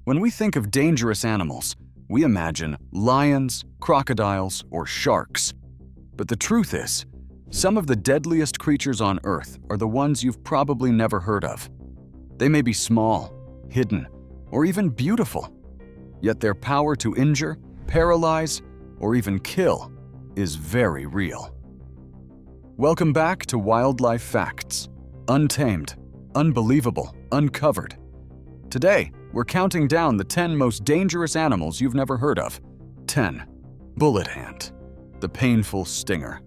When we think of dangerous animals, we imagine lions, crocodiles, or sharks. But the truth is, some of the deadliest creatures on Earth are the ones you've probably never heard of. They may be small, hidden, or even beautiful, yet their power to injure, paralyze, or even kill is very real. Welcome back to Wildlife Facts: Untamed, Unbelievable, Uncovered. Today, we're counting down the 10 most dangerous animals you've never heard of. 10. Bullet ant, the painful stinger.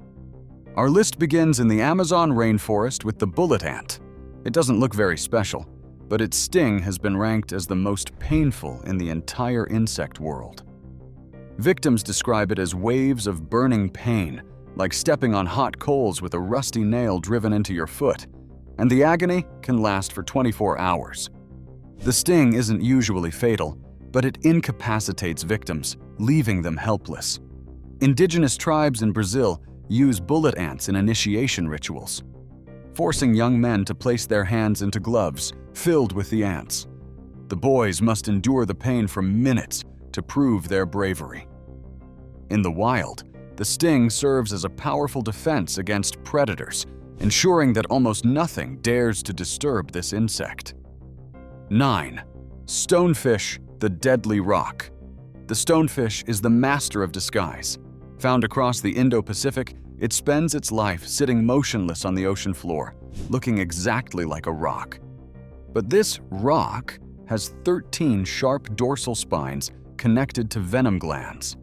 Our list begins in the Amazon rainforest with the bullet ant. It doesn't look very special, but its sting has been ranked as the most painful in the entire insect world. Victims describe it as waves of burning pain, like stepping on hot coals with a rusty nail driven into your foot, and the agony can last for 24 hours. The sting isn't usually fatal, but it incapacitates victims, leaving them helpless. Indigenous tribes in Brazil use bullet ants in initiation rituals, forcing young men to place their hands into gloves filled with the ants. The boys must endure the pain for minutes to prove their bravery. In the wild, the sting serves as a powerful defense against predators, ensuring that almost nothing dares to disturb this insect. 9. Stonefish, the deadly rock. The stonefish is the master of disguise. Found across the Indo-Pacific, it spends its life sitting motionless on the ocean floor, looking exactly like a rock. But this rock has 13 sharp dorsal spines connected to venom glands.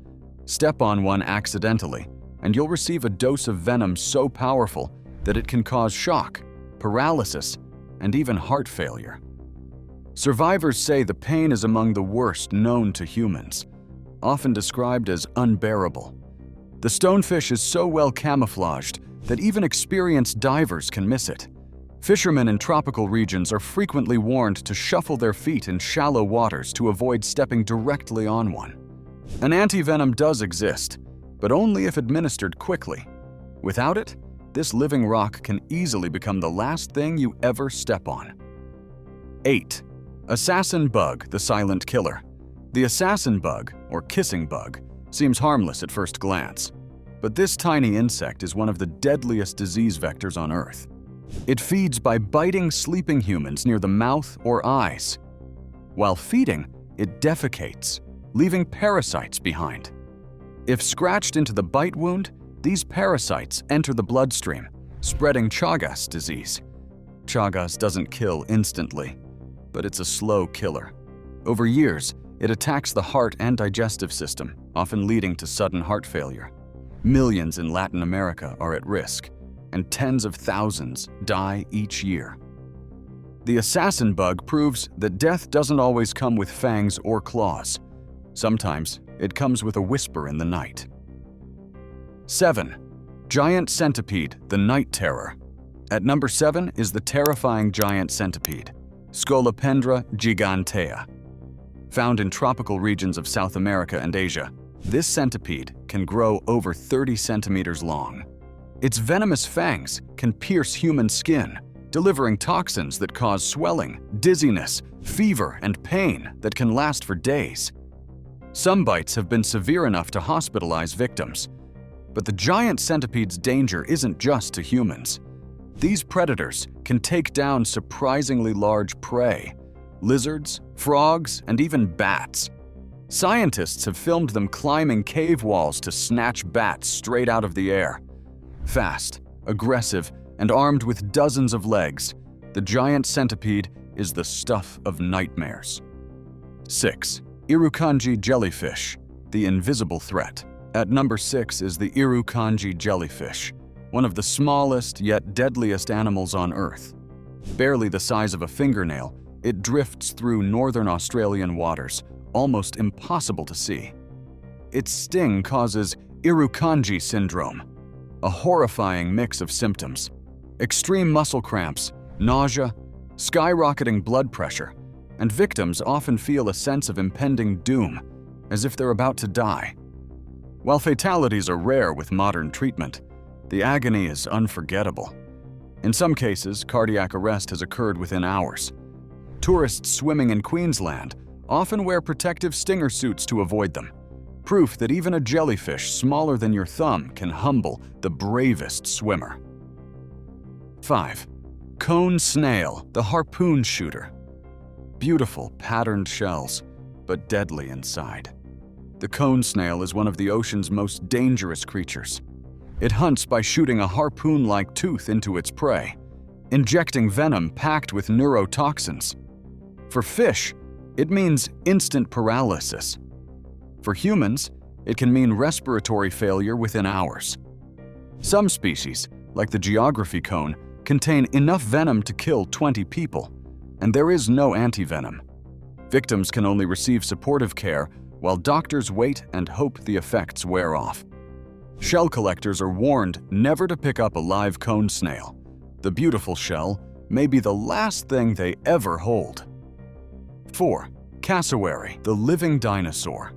Step on one accidentally, and you'll receive a dose of venom so powerful that it can cause shock, paralysis, and even heart failure. Survivors say the pain is among the worst known to humans, often described as unbearable. The stonefish is so well camouflaged that even experienced divers can miss it. Fishermen in tropical regions are frequently warned to shuffle their feet in shallow waters to avoid stepping directly on one. An antivenom does exist, but only if administered quickly. Without it, this living rock can easily become the last thing you ever step on. 8. Assassin bug, the silent killer. The assassin bug, or kissing bug, seems harmless at first glance, but this tiny insect is one of the deadliest disease vectors on Earth. It feeds by biting sleeping humans near the mouth or eyes. While feeding, it defecates, leaving parasites behind. If scratched into the bite wound, these parasites enter the bloodstream, spreading Chagas disease. Chagas doesn't kill instantly, but it's a slow killer. Over years, it attacks the heart and digestive system, often leading to sudden heart failure. Millions in Latin America are at risk, and tens of thousands die each year. The assassin bug proves that death doesn't always come with fangs or claws. Sometimes it comes with a whisper in the night. 7. Giant centipede, the night terror. At number 7 is the terrifying giant centipede, Scolopendra gigantea. Found in tropical regions of South America and Asia, this centipede can grow over 30 centimeters long. Its venomous fangs can pierce human skin, delivering toxins that cause swelling, dizziness, fever, and pain that can last for days. Some bites have been severe enough to hospitalize victims. But the giant centipede's danger isn't just to humans. These predators can take down surprisingly large prey: lizards, frogs, and even bats. Scientists have filmed them climbing cave walls to snatch bats straight out of the air. Fast, aggressive, and armed with dozens of legs, the giant centipede is the stuff of nightmares. 6. Irukandji jellyfish, the invisible threat. At number 6 is the Irukandji jellyfish, one of the smallest yet deadliest animals on Earth. Barely the size of a fingernail, it drifts through northern Australian waters, almost impossible to see. Its sting causes Irukandji syndrome, a horrifying mix of symptoms: extreme muscle cramps, nausea, skyrocketing blood pressure, and victims often feel a sense of impending doom, as if they're about to die. While fatalities are rare with modern treatment, the agony is unforgettable. In some cases, cardiac arrest has occurred within hours. Tourists swimming in Queensland often wear protective stinger suits to avoid them. Proof that even a jellyfish smaller than your thumb can humble the bravest swimmer. 5. Cone snail, the harpoon shooter. Beautiful, patterned shells, but deadly inside. The cone snail is one of the ocean's most dangerous creatures. It hunts by shooting a harpoon-like tooth into its prey, injecting venom packed with neurotoxins. For fish, it means instant paralysis. For humans, it can mean respiratory failure within hours. Some species, like the geography cone, contain enough venom to kill 20 people, and there is no antivenom. Victims can only receive supportive care while doctors wait and hope the effects wear off. Shell collectors are warned never to pick up a live cone snail. The beautiful shell may be the last thing they ever hold. 4. Cassowary, the living dinosaur.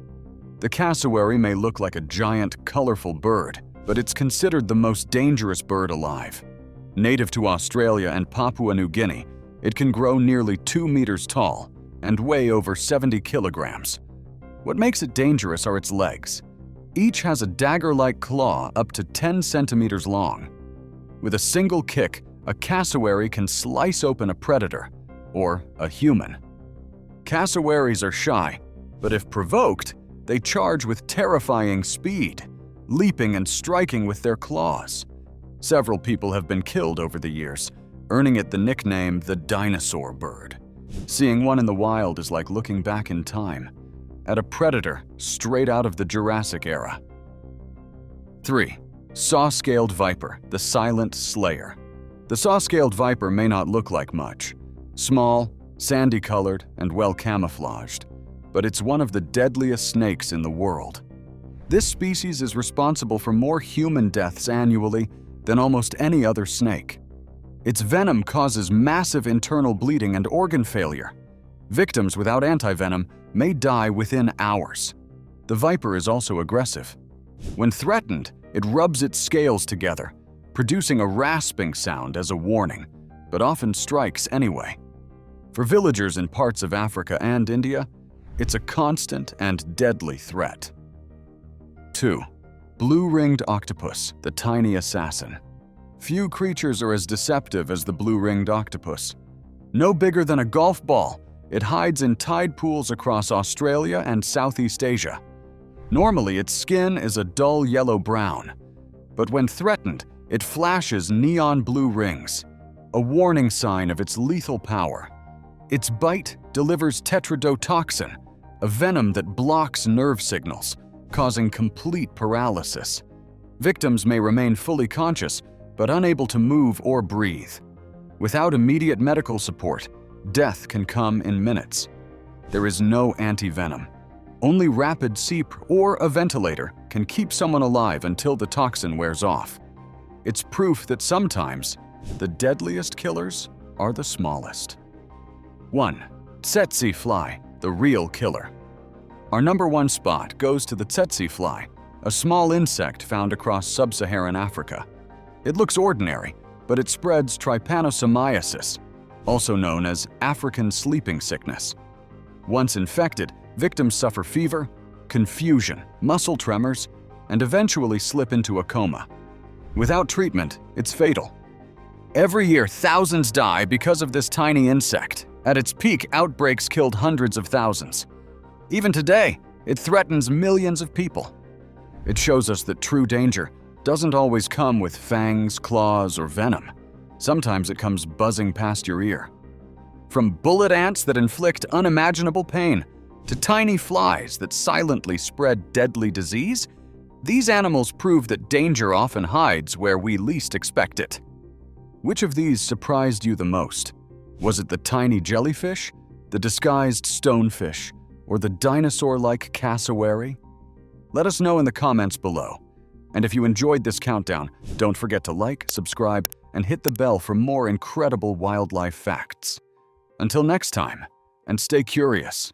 The cassowary may look like a giant, colorful bird, but it's considered the most dangerous bird alive. Native to Australia and Papua New Guinea, it can grow nearly 2 meters tall and weigh over 70 kilograms. What makes it dangerous are its legs. Each has a dagger-like claw up to 10 centimeters long. With a single kick, a cassowary can slice open a predator, or a human. Cassowaries are shy, but if provoked, they charge with terrifying speed, leaping and striking with their claws. Several people have been killed over the years, earning it the nickname the dinosaur bird. Seeing one in the wild is like looking back in time, at a predator straight out of the Jurassic era. 3. Saw-scaled viper, the silent slayer. The saw-scaled viper may not look like much. Small, sandy-colored, and well-camouflaged, but it's one of the deadliest snakes in the world. This species is responsible for more human deaths annually than almost any other snake. Its venom causes massive internal bleeding and organ failure. Victims without antivenom may die within hours. The viper is also aggressive. When threatened, it rubs its scales together, producing a rasping sound as a warning, but often strikes anyway. For villagers in parts of Africa and India, it's a constant and deadly threat. 2. Blue-ringed octopus, the tiny assassin. Few creatures are as deceptive as the blue-ringed octopus. No bigger than a golf ball, it hides in tide pools across Australia and Southeast Asia. Normally, its skin is a dull yellow-brown, but when threatened, it flashes neon blue rings, a warning sign of its lethal power. Its bite delivers tetrodotoxin, a venom that blocks nerve signals, causing complete paralysis. Victims may remain fully conscious, but unable to move or breathe. Without immediate medical support, death can come in minutes. There is no antivenom. Only rapid CPR or a ventilator can keep someone alive until the toxin wears off. It's proof that sometimes the deadliest killers are the smallest. 1. Tsetse fly, the real killer. Our number one spot goes to the tsetse fly, a small insect found across sub-Saharan Africa. It looks ordinary, but it spreads trypanosomiasis, also known as African sleeping sickness. Once infected, victims suffer fever, confusion, muscle tremors, and eventually slip into a coma. Without treatment, it's fatal. Every year, thousands die because of this tiny insect. At its peak, outbreaks killed hundreds of thousands. Even today, it threatens millions of people. It shows us that true danger doesn't always come with fangs, claws, or venom. Sometimes it comes buzzing past your ear. From bullet ants that inflict unimaginable pain to tiny flies that silently spread deadly disease, these animals prove that danger often hides where we least expect it. Which of these surprised you the most? Was it the tiny jellyfish, the disguised stonefish, or the dinosaur-like cassowary? Let us know in the comments below. And if you enjoyed this countdown, don't forget to like, subscribe, and hit the bell for more incredible wildlife facts. Until next time, and stay curious.